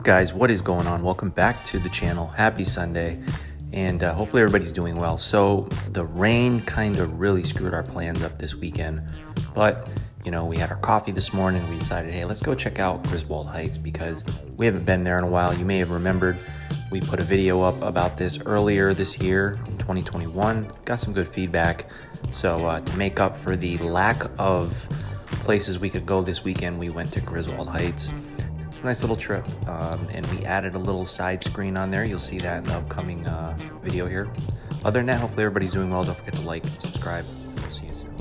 guys, what is going on? Welcome back to the channel. Happy Sunday, and hopefully everybody's doing well. So the rain kind of really screwed our plans up this weekend, but you know, we had our coffee this morning. We decided, hey, let's go check out Griswold Heights because we haven't been there in a while. You may have remembered we put a video up about this earlier this year, 2021. Got some good feedback. So to make up for the lack of places we could go this weekend, we went to Griswold Heights. It's a nice little trip, and we added a little side screen on there. You'll see that in the upcoming video here. Other than that, hopefully everybody's doing well. Don't forget to like, subscribe. We'll see you soon.